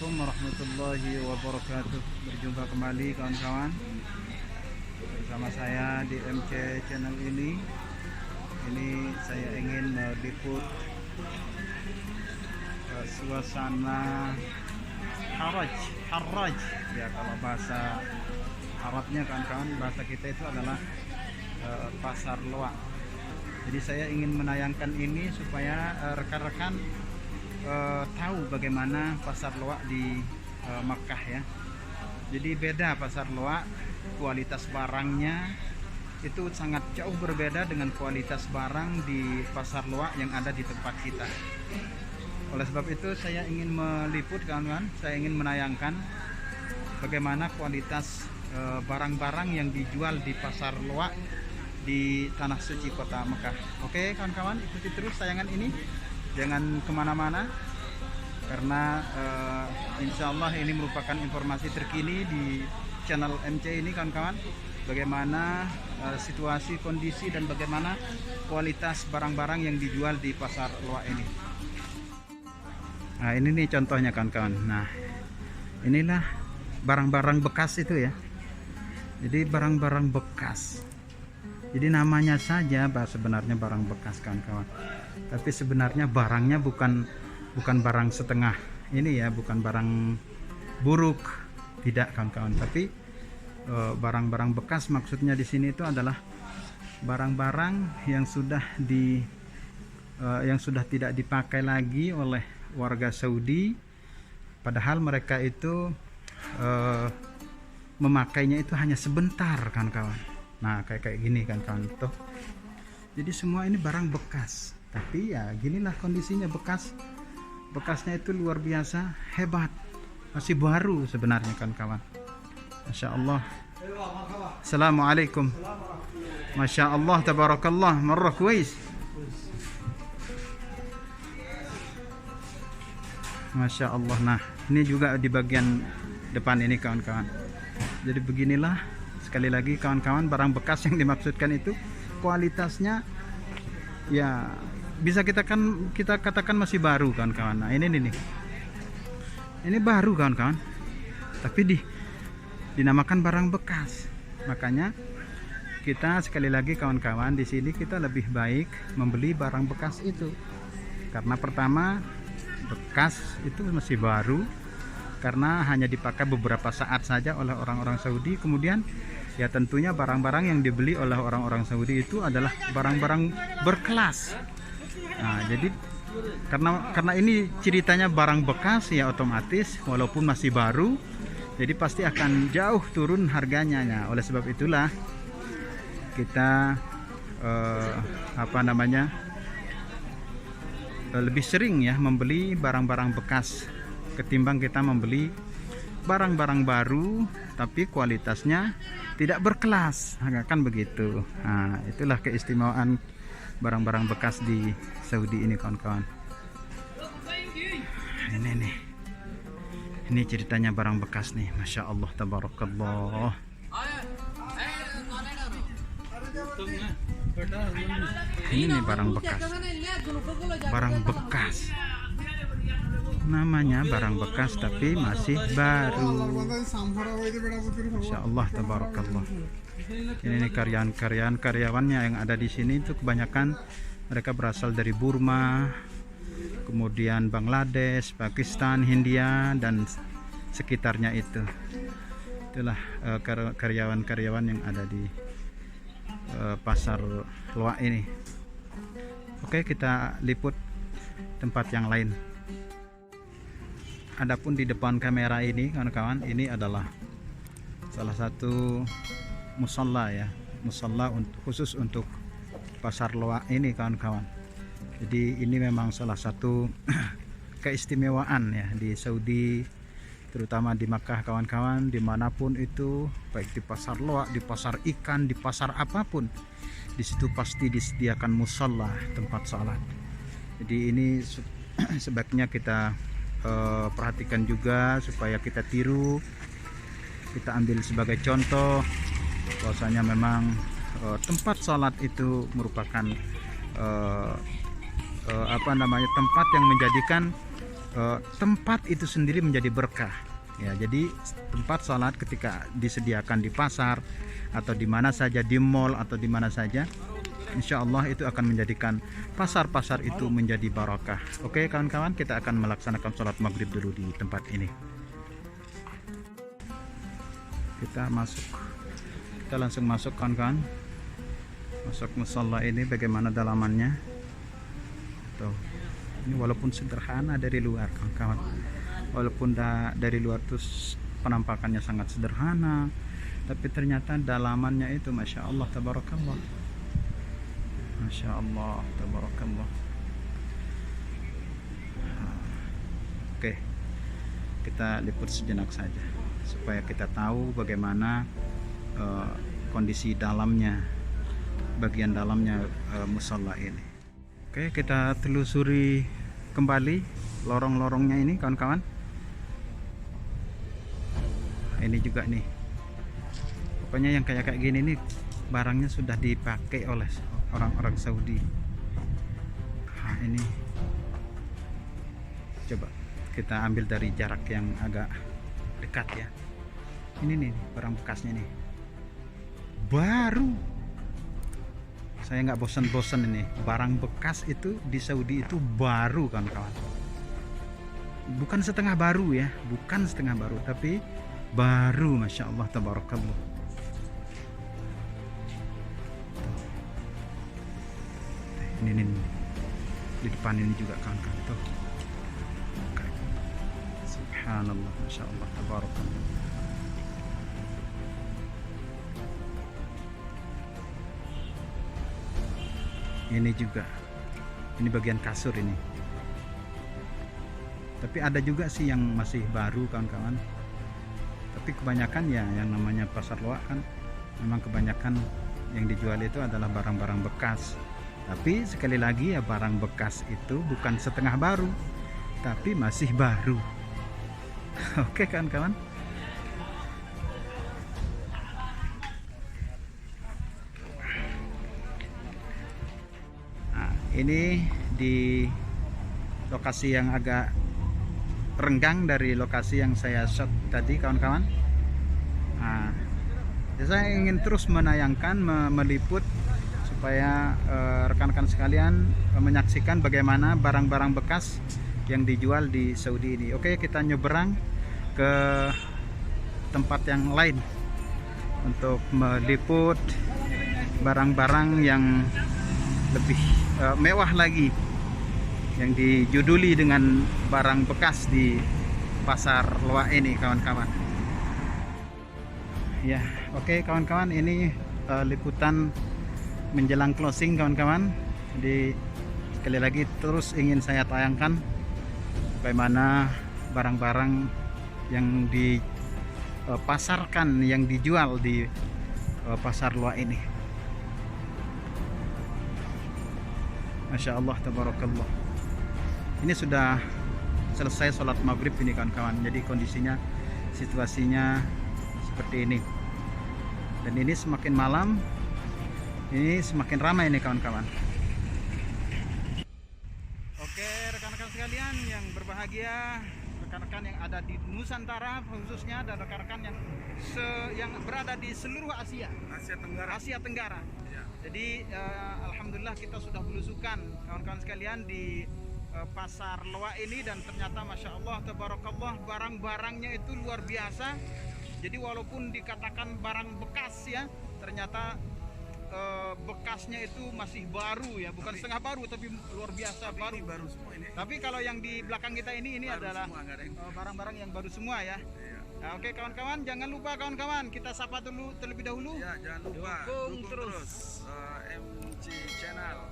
Assalamualaikum warahmatullahi wabarakatuh. Berjumpa kembali kawan-kawan bersama saya di MC channel ini. Ini saya ingin meliput suasana haraj ya, kalau bahasa Arabnya kawan-kawan, bahasa kita itu adalah pasar loak. Jadi saya ingin menayangkan ini supaya rekan-rekan tahu bagaimana pasar loak di Makkah ya. Jadi beda pasar loak, kualitas barangnya itu sangat jauh berbeda dengan kualitas barang di pasar loak yang ada di tempat kita. Oleh sebab itu saya ingin meliput kawan-kawan, saya ingin menayangkan bagaimana kualitas barang-barang yang dijual di pasar loak di Tanah Suci Kota Mekah. Oke kawan-kawan, ikuti terus tayangan ini, jangan kemana-mana, karena insya Allah ini merupakan informasi terkini di channel MC ini kawan-kawan, bagaimana situasi, kondisi, dan bagaimana kualitas barang-barang yang dijual di pasar loak ini. Nah ini nih contohnya kawan-kawan. Nah inilah barang-barang bekas itu ya. Jadi barang-barang bekas, jadi namanya saja sebenarnya barang bekas kawan-kawan, tapi sebenarnya barangnya bukan barang setengah ini ya, bukan barang buruk, tidak kawan-kawan, tapi barang-barang bekas maksudnya di sini itu adalah barang-barang yang sudah tidak dipakai lagi oleh warga Saudi, padahal mereka itu memakainya itu hanya sebentar kawan-kawan. Nah kayak gini kan kawan tuh. Jadi semua ini barang bekas, tapi ya ginilah kondisinya, bekasnya itu luar biasa hebat, masih baru sebenarnya kan kawan. Masya Allah. Assalamualaikum. Masya Allah, tabarakallah, marrah kuis. Masya Allah. Nah ini juga di bagian depan ini kawan-kawan. Jadi beginilah, sekali lagi kawan-kawan, barang bekas yang dimaksudkan itu kualitasnya ya bisa kita katakan masih baru kawan-kawan. Nah ini nih, ini baru kawan-kawan, tapi dinamakan barang bekas. Makanya kita sekali lagi kawan-kawan, di sini kita lebih baik membeli barang bekas itu, karena pertama bekas itu masih baru, karena hanya dipakai beberapa saat saja oleh orang-orang Saudi. Kemudian ya tentunya barang-barang yang dibeli oleh orang-orang Saudi itu adalah barang-barang berkelas. Nah jadi karena ini ceritanya barang bekas ya, otomatis walaupun masih baru, jadi pasti akan jauh turun harganya. Nah, oleh sebab itulah kita lebih sering ya membeli barang-barang bekas ketimbang kita membeli barang-barang baru tapi kualitasnya tidak berkelas, kan begitu. Nah itulah keistimewaan barang-barang bekas di Saudi ini kawan-kawan. Ini ceritanya barang bekas nih, Masya Allah, tabarakallah. Ini nih barang bekas, namanya barang bekas tapi masih baru. Masya Allah, tabarakallah. Ini karyawannya yang ada di sini itu kebanyakan mereka berasal dari Burma, kemudian Bangladesh, Pakistan, Hindia, dan sekitarnya itu. Itulah karyawan-karyawan yang ada di pasar loak ini. Oke, kita liput tempat yang lain. Adapun di depan kamera ini kawan-kawan, ini adalah salah satu musalla ya, musalla khusus untuk pasar loak ini kawan-kawan. Jadi ini memang salah satu keistimewaan ya di Saudi, terutama di Makkah kawan-kawan, dimanapun itu, baik di pasar loak, di pasar ikan, di pasar apapun, di situ pasti disediakan musalla, tempat salat. Jadi ini sebaiknya kita perhatikan juga supaya kita tiru, kita ambil sebagai contoh bahwasanya memang tempat salat itu merupakan tempat yang menjadikan tempat itu sendiri menjadi berkah ya. Jadi tempat sholat ketika disediakan di pasar atau di mana saja, di mall atau di mana saja, insya Allah itu akan menjadikan pasar-pasar itu menjadi barakah. Oke kawan-kawan, kita akan melaksanakan sholat maghrib dulu di tempat ini. Kita langsung masuk kawan-kawan, masuk musalla ini. Bagaimana dalamannya tuh. Ini walaupun sederhana dari luar kawan-kawan, walaupun dari luar tuh penampakannya sangat sederhana, tapi ternyata dalamannya itu masya Allah tabarakallah, masya Allah tabarakallah. Oke, kita liput sejenak saja supaya kita tahu bagaimana kondisi dalamnya, bagian dalamnya musalla ini. Oke, kita telusuri kembali lorong-lorongnya ini kawan-kawan. Ini juga nih, pokoknya yang kayak gini nih barangnya sudah dipakai oleh orang-orang Saudi. Nah, ini coba kita ambil dari jarak yang agak dekat ya. Ini nih barang bekasnya nih, baru. Saya nggak bosan-bosan ini, barang bekas itu di Saudi itu baru kawan-kawan. Bukan setengah baru ya, bukan setengah baru, tapi baru, masya Allah tabarakallah. Ini di depan ini juga kawan-kawan tuh. Subhanallah, masya Allah tabarakallah. Ini juga, ini bagian kasur ini. Tapi ada juga sih yang masih baru kawan-kawan. Tapi kebanyakan ya yang namanya pasar loak kan, memang kebanyakan yang dijual itu adalah barang-barang bekas. Tapi sekali lagi ya, barang bekas itu bukan setengah baru, tapi masih baru. Oke kawan-kawan. Ini di lokasi yang agak renggang dari lokasi yang saya shot tadi kawan-kawan. Nah, saya ingin terus menayangkan, meliput supaya rekan-rekan sekalian menyaksikan bagaimana barang-barang bekas yang dijual di Saudi ini. Oke, kita nyeberang ke tempat yang lain untuk meliput barang-barang yang lebih mewah lagi, yang dijuduli dengan barang bekas di pasar loak ini kawan-kawan. Ya, oke kawan-kawan, ini liputan menjelang closing kawan-kawan. Jadi sekali lagi terus ingin saya tayangkan bagaimana barang-barang yang dipasarkan, yang dijual di pasar loak ini. Masya Allah tabarakallah. Ini sudah selesai sholat maghrib ini kawan-kawan. Jadi kondisinya, situasinya seperti ini. Dan ini semakin malam, ini semakin ramai ini kawan-kawan. Oke rekan-rekan sekalian yang berbahagia, rekan-rekan yang ada di Nusantara khususnya, dan rekan-rekan yang berada di seluruh Asia Tenggara. Ya. Jadi alhamdulillah kita sudah belusukan kawan-kawan sekalian di pasar loak ini, dan ternyata masya Allah tabarakallah barang-barangnya itu luar biasa. Jadi walaupun dikatakan barang bekas ya, ternyata bekasnya itu masih baru ya, bukan setengah baru tapi luar biasa baru semua ini. Tapi kalau yang di belakang kita ini adalah barang-barang yang baru semua ya. Nah, oke kawan-kawan, jangan lupa kawan-kawan kita sapa dulu terlebih dahulu. Ya, jangan lupa dukung terus MC Channel,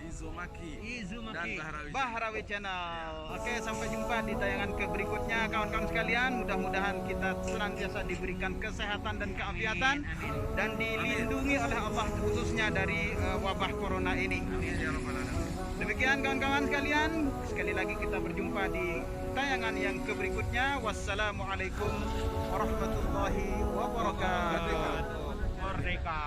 Izumaki dan Bahrawi Channel. Oke, sampai jumpa di tayangan berikutnya kawan-kawan sekalian. Mudah-mudahan kita senantiasa diberikan kesehatan dan keafiatan dan dilindungi oleh Allah khususnya dari wabah corona ini. Demikian kawan-kawan sekalian, sekali lagi kita berjumpa di tayangan yang berikutnya. Wassalamualaikum warahmatullahi wabarakatuh. Merdeka.